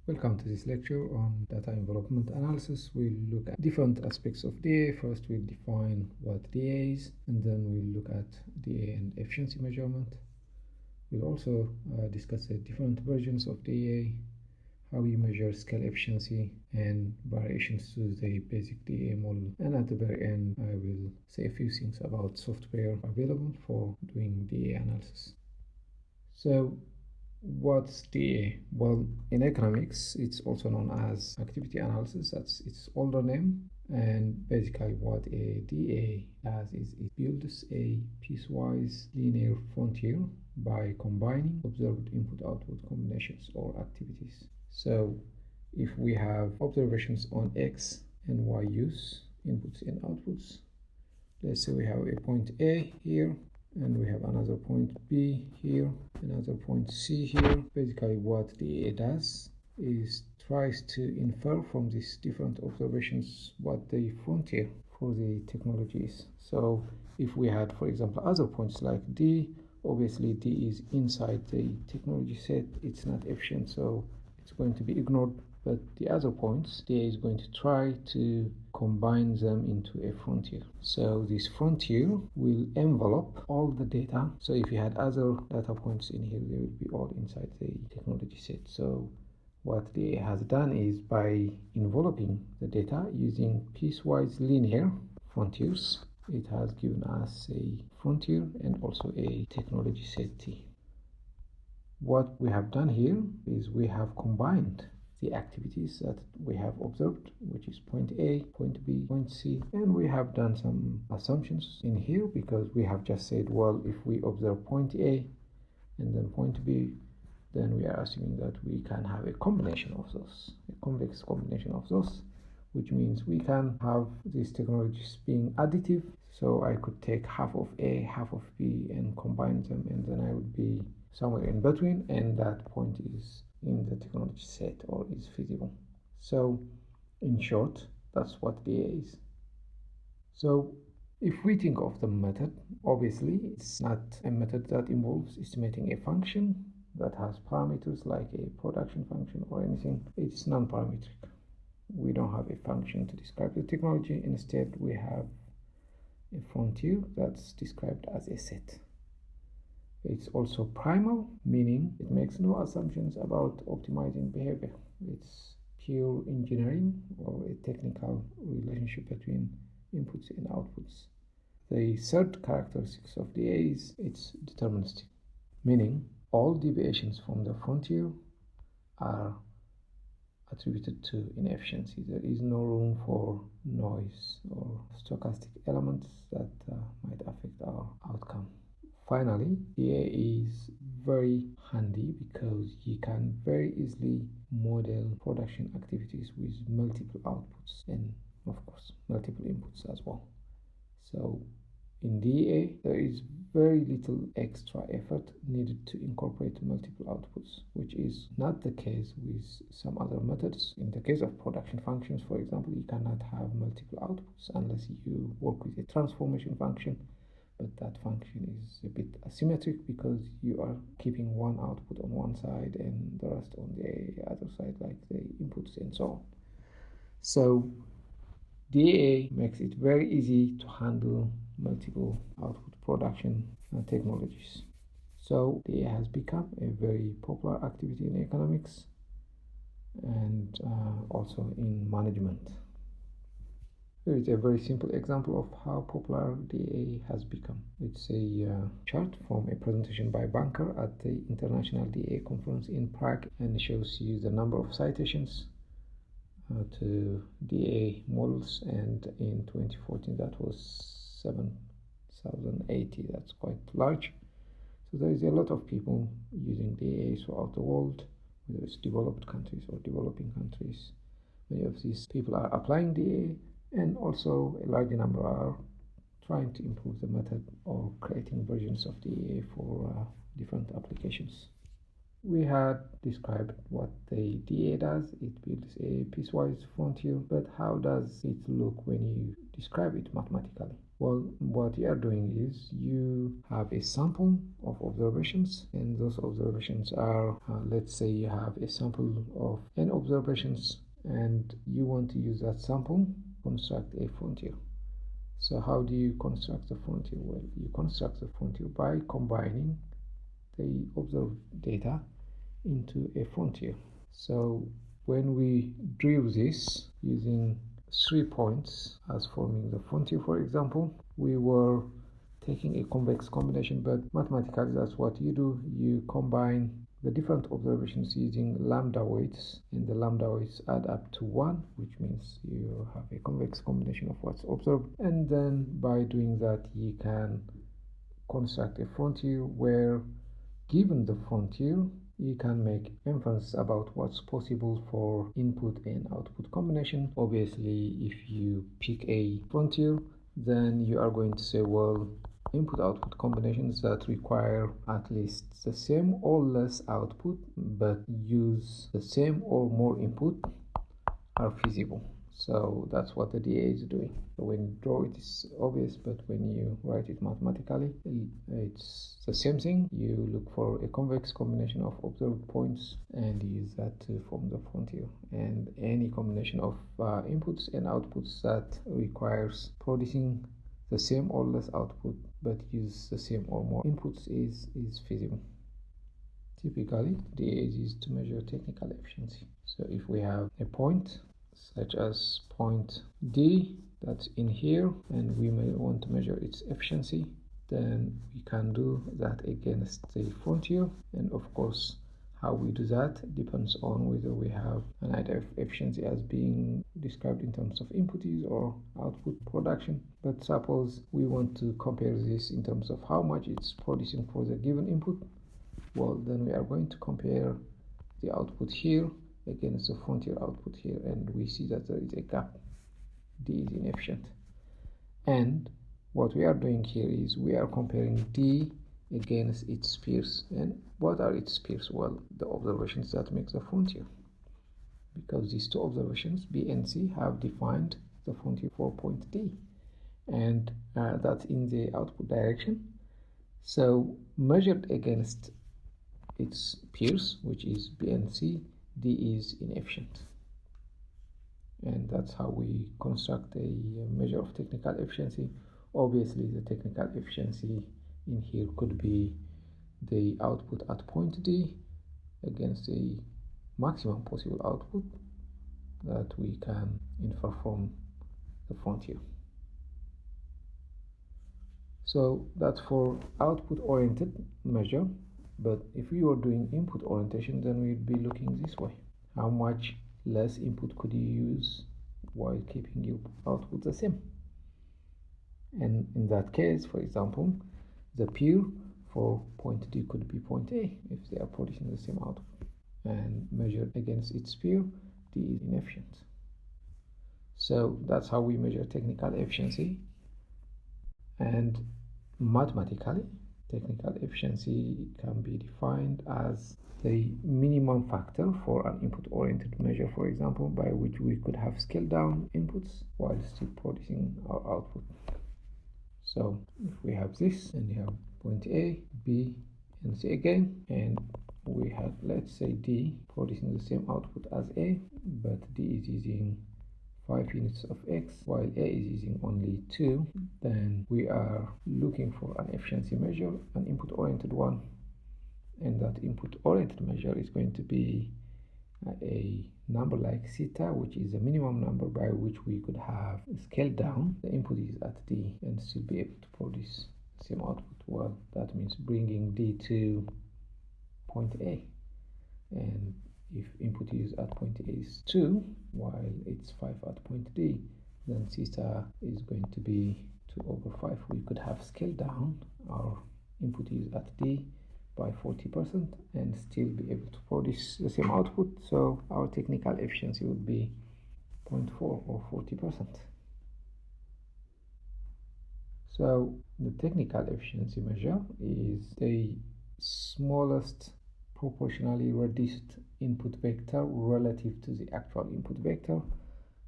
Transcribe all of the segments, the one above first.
Welcome to this lecture on data envelopment analysis. We'll look at different aspects of DA. First, we'll define what DA is, and then we'll look at DA and efficiency measurement. We'll also discuss the different versions of DA, how we measure scale efficiency, and variations to the basic DA model. And at the very end, I will say a few things about software available for doing DA analysis. So, what's DA? Well, in economics, it's also known as activity analysis. That's its older name. And basically, what a DA does is it builds a piecewise linear frontier by combining observed input-output combinations or activities. So, if we have observations on X and Y use, inputs and outputs, let's say we have a point A here, and we have another point B here, another point C here. Basically, what DA does is tries to infer from these different observations what the frontier for the technology is. So if we had, for example, other points like D, obviously D is inside the technology set, it's not efficient, so it's going to be ignored. But the other points, DA is going to try to combine them into a frontier. So this frontier will envelope all the data. So if you had other data points in here, they will be all inside the technology set. So what DA has done is by enveloping the data using piecewise linear frontiers, it has given us a frontier and also a technology set T. What we have done here is we have combined the activities that we have observed, which is point A, point B, point C, and we have done some assumptions in here because we have just said, well, if we observe point A and then point B, then we are assuming that we can have a combination of those, a convex combination of those, which means we can have these technologies being additive. So I could take half of A, half of B and combine them, and then I would be somewhere in between, and that point is in the technology set or is feasible. So in short, that's what DA is. So if we think of the method, obviously it's not a method that involves estimating a function that has parameters like a production function or anything. It's non-parametric. We don't have a function to describe the technology. Instead, we have a frontier that's described as a set. It's also primal, meaning it makes no assumptions about optimizing behavior. It's pure engineering or a technical relationship between inputs and outputs. The third characteristic of DA is it's deterministic, meaning all deviations from the frontier are attributed to inefficiency. There is no room for noise or stochastic elements that might affect our outcome. Finally, DA is very handy because you can very easily model production activities with multiple outputs and, of course, multiple inputs as well. So in DA, there is very little extra effort needed to incorporate multiple outputs, which is not the case with some other methods. In the case of production functions, for example, you cannot have multiple outputs unless you work with a transformation function. But that function is a bit asymmetric because you are keeping one output on one side and the rest on the other side, like the inputs and so on. So DA makes it very easy to handle multiple output production technologies. So DA has become a very popular activity in economics and also in management. Here is a very simple example of how popular DA has become. It's a chart from a presentation by Banker at the International DA conference in Prague, and shows you the number of citations to DA models, and in 2014 that was 7,080. That's quite large. So there is a lot of people using DA throughout the world, whether it's developed countries or developing countries. Many of these people are applying DA, and also a large number are trying to improve the method or creating versions of DA for different applications. We had described what the DA does. It builds a piecewise frontier, but how does it look when you describe it mathematically? Well, what you are doing is you have a sample of observations, and those observations are, let's say you have a sample of n observations, and you want to use that sample to construct a frontier. So how do you construct the frontier? Well, you construct the frontier by combining the observed data into a frontier. So when we drew this using 3 points as forming the frontier, for example, we were taking a convex combination, but mathematically that's what you do. You combine the different observations using lambda weights, and the lambda weights add up to 1, which means you have a convex combination of what's observed, and then by doing that you can construct a frontier where, given the frontier, you can make inference about what's possible for input and output combination. Obviously, if you pick a frontier, then you are going to say, well, input-output combinations that require at least the same or less output but use the same or more input are feasible. So that's what the DA is doing. So when you draw it, it's obvious, but when you write it mathematically, it's the same thing. You look for a convex combination of observed points and use that to form the frontier. And any combination of inputs and outputs that requires producing the same or less output but use the same or more inputs is feasible. Typically, DA is used to measure technical efficiency. So if we have a point such as point D that's in here, and we may want to measure its efficiency, then we can do that against the frontier. And of course, how we do that depends on whether we have an idea of efficiency as being described in terms of input use or output production. But suppose we want to compare this in terms of how much it's producing for the given input. Well, then we are going to compare the output here against the frontier output here, and we see that there is a gap. D is inefficient. And what we are doing here is we are comparing D against its peers. And what are its peers? Well, the observations that make the frontier. Because these two observations, B and C, have defined the frontier for point D. And that's in the output direction. So measured against its peers, which is B and C, D is inefficient. And that's how we construct a measure of technical efficiency. Obviously, the technical efficiency in here could be the output at point D against the maximum possible output that we can infer from the frontier. So that's for output-oriented measure. But if we were doing input orientation, then we'd be looking this way. How much less input could you use while keeping your output the same? And in that case, for example, the peer for point D could be point A if they are producing the same output. And measured against its peer, D is inefficient. So that's how we measure technical efficiency. And mathematically, technical efficiency can be defined as the minimum factor for an input-oriented measure, for example, by which we could have scaled down inputs while still producing our output. So if we have this, and you have point A, B, and C again, and we have, let's say, D producing the same output as A, but D is using 5 units of X while A is using only 2, then we are looking for an efficiency measure, an input-oriented one, and that input-oriented measure is going to be a number like theta, which is the minimum number by which we could have scaled down the input is at D and still be able to produce the same output. Well, that means bringing D to point A, and if input use at point A is 2 while it's 5 at point D, then theta is going to be 2/5. We could have scaled down our input use at D by 40% and still be able to produce the same output. So our technical efficiency would be 0.4 or 40%. So the technical efficiency measure is the smallest proportionally reduced input vector relative to the actual input vector,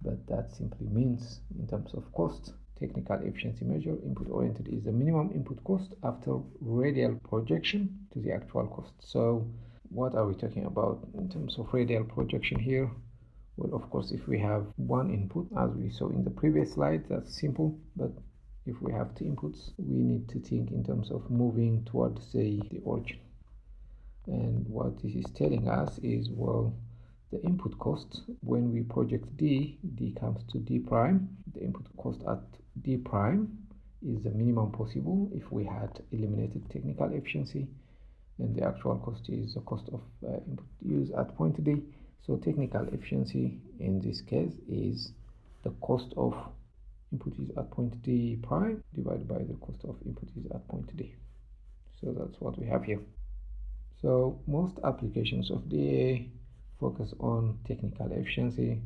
but that simply means in terms of cost, technical efficiency measure input oriented is the minimum input cost after radial projection to the actual cost. So what are we talking about in terms of radial projection here? Well, of course, if we have one input, as we saw in the previous slide, that's simple. But if we have two inputs, we need to think in terms of moving towards, say, the origin. And what this is telling us is, well, the input cost, when we project D comes to D prime. The input cost at D prime is the minimum possible if we had eliminated technical efficiency. And the actual cost is the cost of input use at point D. So technical efficiency in this case is the cost of input use at point D prime divided by the cost of input use at point D. So that's what we have here. So most applications of DEA focus on technical efficiency,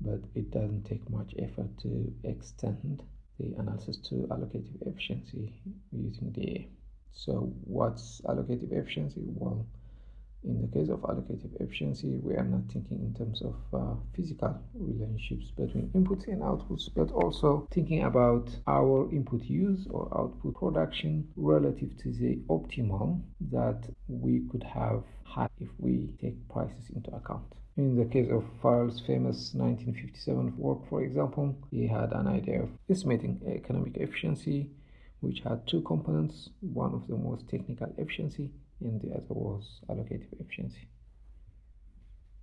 but it doesn't take much effort to extend the analysis to allocative efficiency using DEA. So what's allocative efficiency? Well, in the case of allocative efficiency, we are not thinking in terms of physical relationships between inputs and outputs, but also thinking about our input use or output production relative to the optimal that we could have had if we take prices into account. In the case of Farrell's famous 1957 work, for example, he had an idea of estimating economic efficiency, which had two components. One of them was technical efficiency, and the other was allocative efficiency.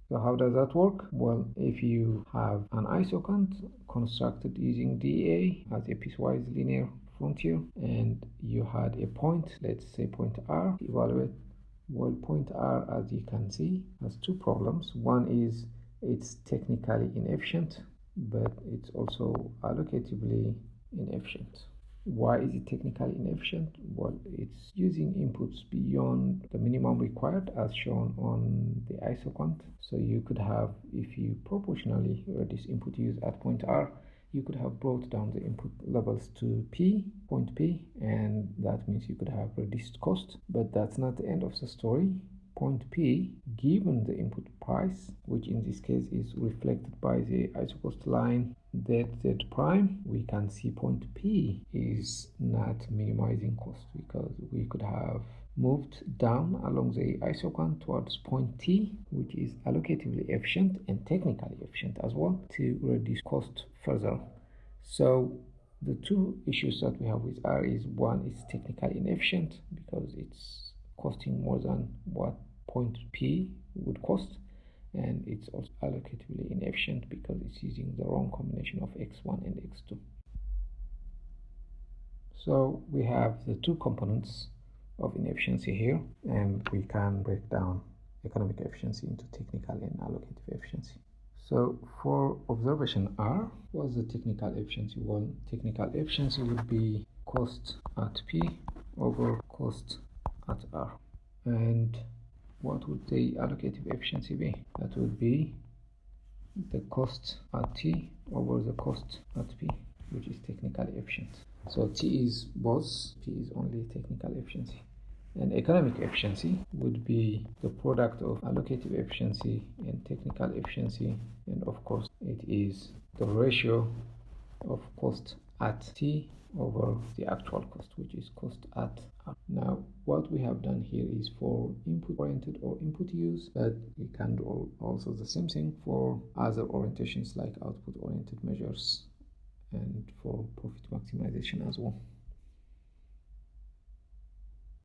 So how does that work? Well, if you have an isocont constructed using DEA as a piecewise linear frontier, and you had a point, let's say point R, to evaluate. Well, point R, as you can see, has two problems. One is it's technically inefficient, but it's also allocatively inefficient. Why is it technically inefficient? Well, it's using inputs beyond the minimum required as shown on the isocont. So you could have, if you proportionally reduce input use at point R, you could have brought down the input levels to point P, and that means you could have reduced cost. But that's not the end of the story. Point P, given the input price, which in this case is reflected by the isocost line Z prime, we can see point P is not minimizing cost, because we could have moved down along the isocont towards point T, which is allocatively efficient and technically efficient as well, to reduce cost further. So the two issues that we have with R is, one is technically inefficient because it's costing more than what point P would cost, and it's also allocatively inefficient because it's using the wrong combination of x1 and x2. So we have the two components of inefficiency here, and we can break down economic efficiency into technical and allocative efficiency. So for observation R, what's the technical efficiency? Well, technical efficiency would be cost at P over cost at R. And what would the allocative efficiency be? That would be the cost at T over the cost at P, which is technically efficient. So T is both, P is only technical efficiency. And economic efficiency would be the product of allocative efficiency and technical efficiency, and of course it is the ratio of cost at T over the actual cost, which is cost at R. Now what we have done here is for input oriented or input use, but we can do also the same thing for other orientations like output oriented measures and for profit maximization as well.